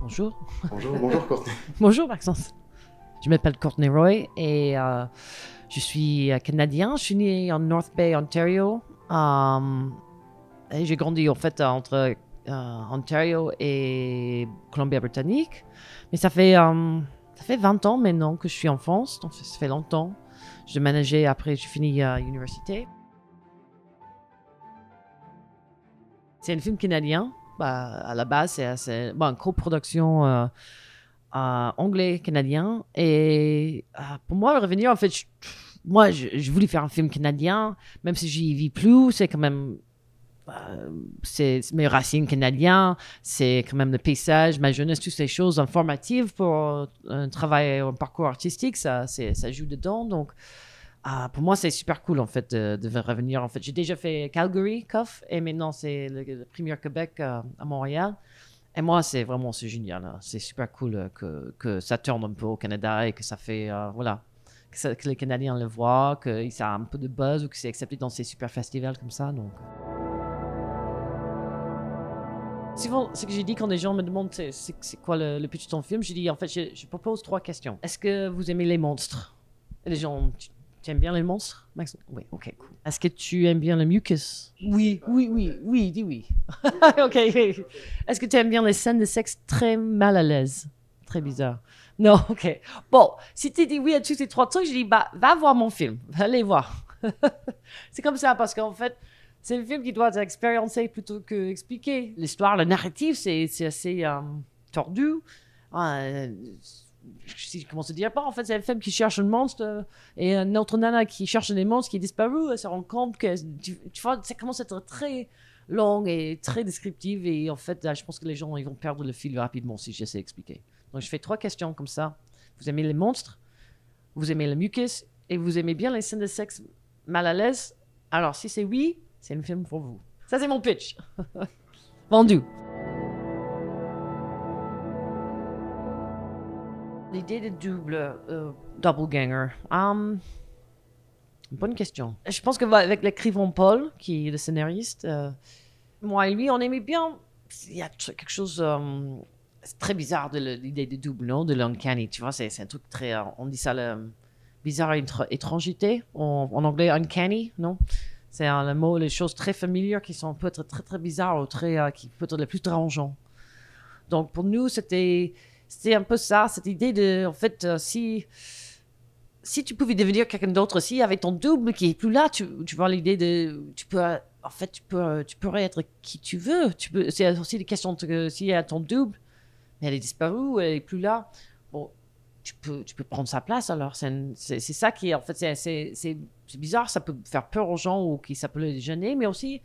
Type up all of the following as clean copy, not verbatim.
Bonjour. Bonjour Courtney. Bonjour Maxence. Je m'appelle Courtney Roy et je suis canadien. Je suis né en North Bay, Ontario. Et j'ai grandi en fait entre Ontario et Colombie-Britannique. Mais ça fait 20 ans maintenant que je suis en France, donc ça fait longtemps. J'ai déménagé après, j'ai fini à l'université. C'est un film canadien. À la base, c'est une coproduction anglais-canadien. Et pour moi, revenir, en fait, je voulais faire un film canadien, même si j'y vis plus, c'est quand même. C'est mes racines canadiennes, c'est quand même le paysage, ma jeunesse, toutes ces choses informatives pour un travail, un parcours artistique, ça joue dedans. Donc, pour moi, c'est super cool, en fait, de revenir. En fait, j'ai déjà fait Calgary, CUF, et maintenant, c'est le Premier Québec à Montréal. Et moi, c'est génial. Hein. C'est super cool que ça tourne un peu au Canada et que ça fait, voilà, que les Canadiens le voient, que ça a un peu de buzz ou que c'est accepté dans ces super festivals comme ça. Donc, souvent, ce que j'ai dit quand les gens me demandent c'est quoi le pitch de ton film, j'ai dit, en fait, je propose 3 questions. Est-ce que vous aimez les monstres? Et les gens, tu aimes bien les monstres, Max? Oui, ok, cool. Est-ce que tu aimes bien le mucus? Oui, dis oui. Ok. Est-ce que tu aimes bien les scènes de sexe très mal à l'aise? Très bizarre. Non, ok. Bon, si tu dis oui à tous ces 3 trucs, je dis, va voir mon film. Allez voir. C'est comme ça, parce qu'en fait, c'est un film qui doit être expérimenté plutôt que expliqué. L'histoire, le narratif, c'est assez tordu. Si je commence à dire pas, en fait, c'est une femme qui cherche un monstre et une autre nana qui cherche des monstres qui est disparu. Elle se rend compte que, tu vois, ça commence à être très long et très descriptif. Et en fait, je pense que les gens ils vont perdre le fil rapidement si j'essaie d'expliquer. Donc, je fais 3 questions comme ça. Vous aimez les monstres? Vous aimez le mucus? Et vous aimez bien les scènes de sexe mal à l'aise? Alors, si c'est oui, c'est un film pour vous. Ça, c'est mon pitch. Vendu. L'idée de doppelganger. Bonne question. Je pense que avec l'écrivain Paul, qui est le scénariste, moi et lui, on aimait bien. Il y a quelque chose c'est très bizarre de l'idée de double, non? De l'uncanny, tu vois, c'est un truc très. On dit ça, bizarre étrangité. En anglais, uncanny, non? C'est le mot, les choses très familières qui sont peut être très, très bizarres ou qui peuvent être les plus dérangeants. Donc, pour nous, c'était un peu ça, cette idée de, en fait, si tu pouvais devenir quelqu'un d'autre aussi, avec ton double qui est plus là, tu vois l'idée de, tu pourrais être qui tu veux. C'est aussi des questions que s'il y a ton double, mais elle est disparue, elle est plus là. Bon, tu peux prendre sa place alors. C'est ça qui est, en fait, c'est bizarre, ça peut faire peur aux gens ou ça peut les gêner, mais aussi,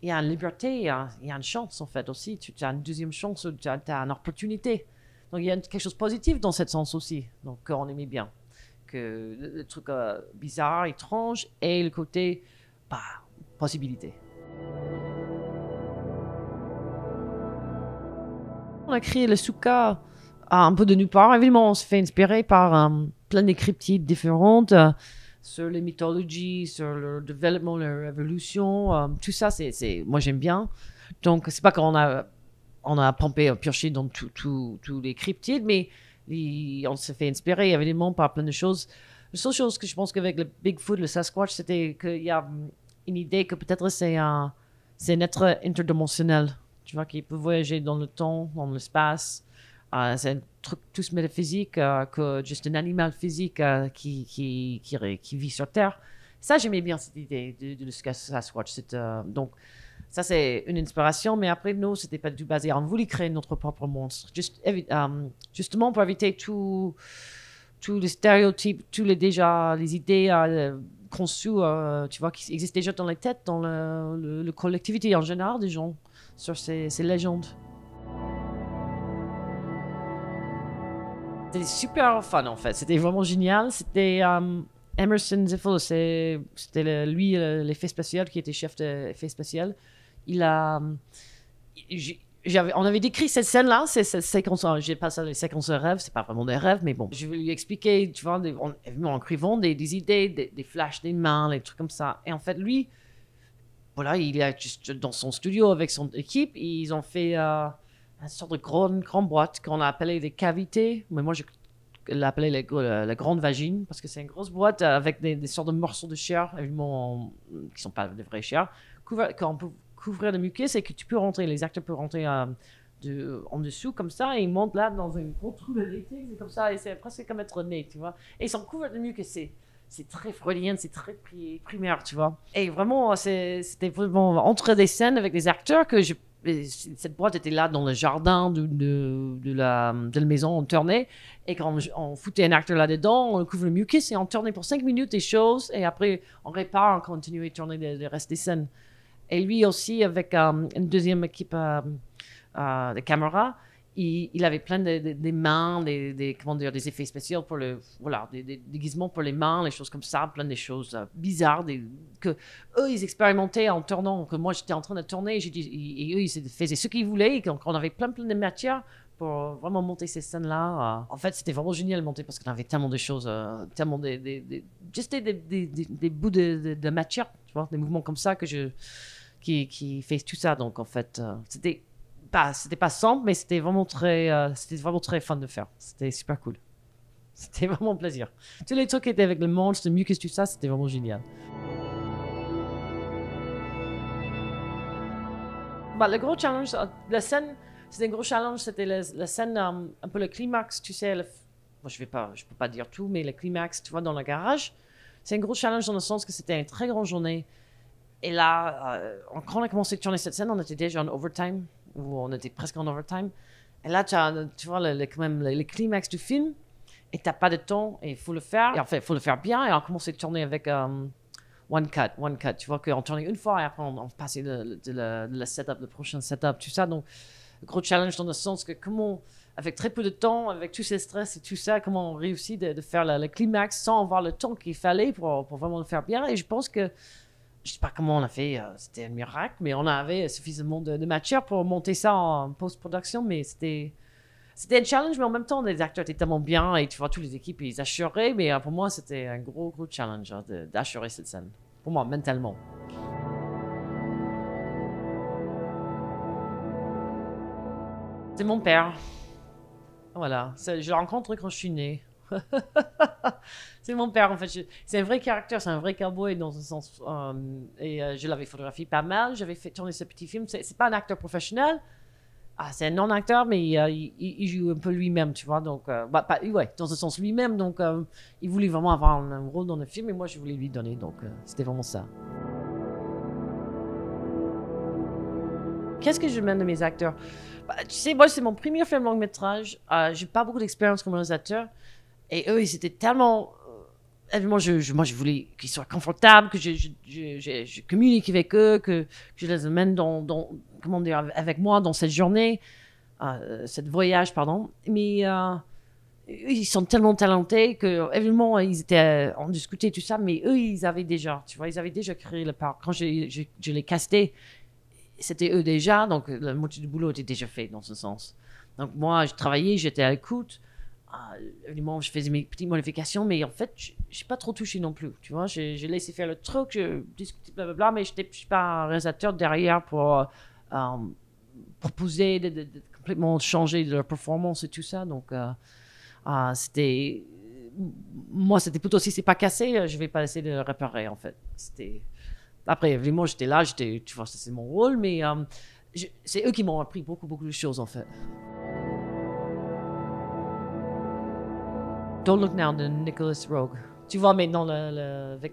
il y a une liberté, il y a une chance en fait aussi. Tu as une deuxième chance, tu as une opportunité. Donc il y a quelque chose de positif dans ce sens aussi. Donc on aimait bien que le truc bizarre, étrange et le côté possibilité. On a créé le Souka un peu de nulle part. Évidemment, on s'est fait inspirer par plein de cryptides différentes sur les mythologies, sur leur développement, leur évolution. Tout ça, moi j'aime bien. Donc, c'est pas qu'on a pompé, pioché dans tous les cryptides, mais on s'est fait inspirer évidemment par plein de choses. La seule chose que je pense qu'avec le Bigfoot, le Sasquatch, c'était qu'il y a une idée que peut-être c'est un être interdimensionnel, tu vois, qui peut voyager dans le temps, dans l'espace. C'est un truc tous métaphysique que juste un animal physique qui vit sur Terre. Ça, j'aimais bien cette idée de Sasquatch. Donc, ça, c'est une inspiration, mais après, nous, c'était pas du tout basé. On voulait créer notre propre monstre, justement pour éviter tous les stéréotypes, les idées conçues, tu vois, qui existent déjà dans les têtes, dans le collectivité en général des gens, sur ces légendes. C'était super fun, en fait. C'était vraiment génial. C'était Emerson Ziffel, c'était lui, l'effet spécial, qui était chef d'effet spécial. On avait décrit cette scène-là, j'ai pas ça les séquences de rêves, c'est pas vraiment des rêves, mais bon. Je vais lui expliquer, tu vois, en écrivant des idées, des flashs, des mains, des trucs comme ça. Et en fait, lui, voilà, il est juste dans son studio avec son équipe, ils ont fait une sorte de grande boîte qu'on a appelée des cavités, mais moi je l'appelais la grande vagine, parce que c'est une grosse boîte avec des sortes de morceaux de chair, évidemment, qui sont pas des vraies chairs, qu'on peut couvrir de muqueuses et que tu peux rentrer, les acteurs peuvent rentrer en dessous comme ça, et ils montent là dans un gros trou de l'été, c'est comme ça, et c'est presque comme être né, tu vois. Et ils sont couverts de muqueuses, c'est très freudien, c'est très primaire, tu vois. Et vraiment, c'était vraiment entre des scènes avec des acteurs que cette boîte était là dans le jardin de la maison, on tournait, et quand on foutait un acteur là-dedans, on couvre le mucus et on tournait pour 5 minutes des choses, et après on répare, on continue à tourner le reste des scènes. Et lui aussi, avec une deuxième équipe de caméras, il avait plein de mains, comment dire, des effets spéciaux pour voilà, des déguisements pour les mains, les choses comme ça, plein de choses bizarres que eux, ils expérimentaient en tournant, que moi, j'étais en train de tourner, et eux, ils faisaient ce qu'ils voulaient, et qu'on avait plein de matière pour vraiment monter ces scènes-là. En fait, c'était vraiment génial de monter parce qu'on avait tellement de choses, tellement juste des bouts de matière, tu vois, des mouvements comme ça qui fait tout ça. Donc, en fait, c'était pas simple, mais c'était vraiment très fun de faire. C'était super cool. C'était vraiment un plaisir. Tous les trucs qui étaient avec le monstre, le mucus, tout ça, c'était vraiment génial. Bah, le gros challenge, la scène, c'était un gros challenge, c'était la scène, un peu le climax, tu sais. Moi, je peux pas dire tout, mais le climax, tu vois, dans le garage, c'est un gros challenge dans le sens que c'était une très grande journée. Et là, quand on a commencé à tourner cette scène, on était déjà en overtime, ou on était presque en overtime. Et là, tu vois quand même le climax du film, et t'as pas de temps, et il faut le faire. Et en fait, il faut le faire bien, et on a commencé à tourner avec one cut. Tu vois qu'on tournait une fois, et après on passait le setup, le prochain setup, tout ça. Donc, gros challenge dans le sens que comment, avec très peu de temps, avec tous ces stress et tout ça, comment on réussit de faire le climax sans avoir le temps qu'il fallait pour vraiment le faire bien. Et je pense que je sais pas comment on a fait, c'était un miracle, mais on avait suffisamment de matière pour monter ça en post-production, mais c'était un challenge, mais en même temps, les acteurs étaient tellement bien, et tu vois, toutes les équipes, ils assuraient, mais pour moi, c'était un gros challenge d'assurer cette scène, pour moi, mentalement. C'est mon père, voilà, je le rencontre quand je suis née. C'est mon père, en fait. C'est un vrai caractère, c'est un vrai cowboy dans un sens. Je l'avais photographié pas mal. J'avais fait tourner ce petit film. C'est pas un acteur professionnel. C'est un non-acteur, mais il joue un peu lui-même, tu vois. Donc, ouais, dans un sens lui-même. Donc, il voulait vraiment avoir un rôle dans le film, et moi, je voulais lui donner. Donc, c'était vraiment ça. Qu'est-ce que je mène de mes acteurs? Tu sais, moi, c'est mon premier film long-métrage. J'ai pas beaucoup d'expérience comme réalisateur. Et eux, ils étaient tellement. Évidemment, moi, je voulais qu'ils soient confortables, que je communique avec eux, que je les amène comment dire, avec moi dans cette journée, cette voyage, pardon. Mais ils sont tellement talentés que, évidemment, on discutait tout ça, mais eux, ils avaient déjà créé le parc. Quand je les castais, c'était eux déjà, donc la moitié du boulot était déjà fait dans ce sens. Donc moi, je travaillais, j'étais à l'écoute. Évidemment, je faisais mes petites modifications, mais en fait, je n'ai pas trop touché non plus. Tu vois, j'ai laissé faire le truc, je discutais, blablabla, mais je ne suis pas un réalisateur derrière pour proposer de complètement changer de leur performance et tout ça. Donc, moi, c'était plutôt si c'est pas cassé, je vais pas essayer de le réparer, en fait. Après, évidemment, j'étais là, tu vois, c'est mon rôle, mais c'est eux qui m'ont appris beaucoup de choses, en fait. Don't Look Now de Nicholas Roeg. Tu vois maintenant avec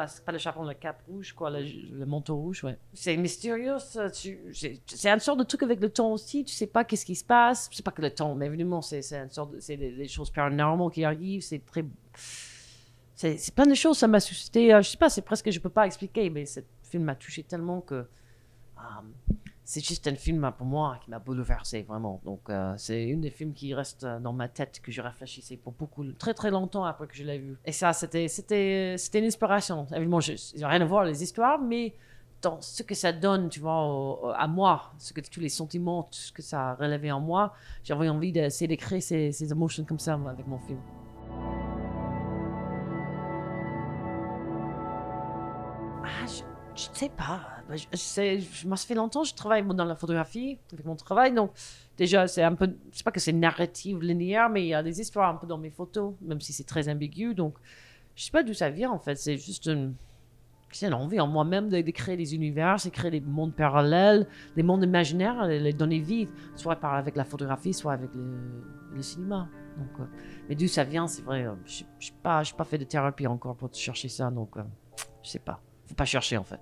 c'est pas le chaperon, le cap rouge, quoi, le manteau rouge, ouais. C'est mystérieux, c'est une sorte de truc avec le temps aussi, tu sais pas qu'est-ce qui se passe, c'est pas que le temps, mais évidemment, c'est des choses paranormales qui arrivent, c'est plein de choses, ça m'a suscité, je sais pas, c'est presque, je peux pas expliquer, mais ce film m'a touché tellement que c'est juste un film pour moi qui m'a bouleversé vraiment. Donc c'est un des films qui reste dans ma tête, que je réfléchissais pour très longtemps après que je l'ai vu. Et ça, c'était une inspiration. Évidemment, il n'y a rien à voir les histoires, mais dans ce que ça donne, tu vois, à moi, tous les sentiments, tout ce que ça a relevé en moi, j'avais envie d'essayer de créer ces émotions comme ça avec mon film. Tu sais, sais pas. Moi, ça fait longtemps que je travaille dans la photographie avec mon travail. Donc, déjà, c'est un peu. C'est pas que c'est narrative linéaire, mais il y a des histoires un peu dans mes photos, même si c'est très ambigu. Donc, je sais pas d'où ça vient en fait. C'est juste c'est une envie en moi-même de créer des univers, de créer des mondes parallèles, des mondes imaginaires, les donner vie, soit avec la photographie, soit avec le cinéma. Donc, mais d'où ça vient, c'est vrai. Je n'ai pas fait de thérapie encore pour chercher ça, donc je sais pas. Faut pas chercher en fait.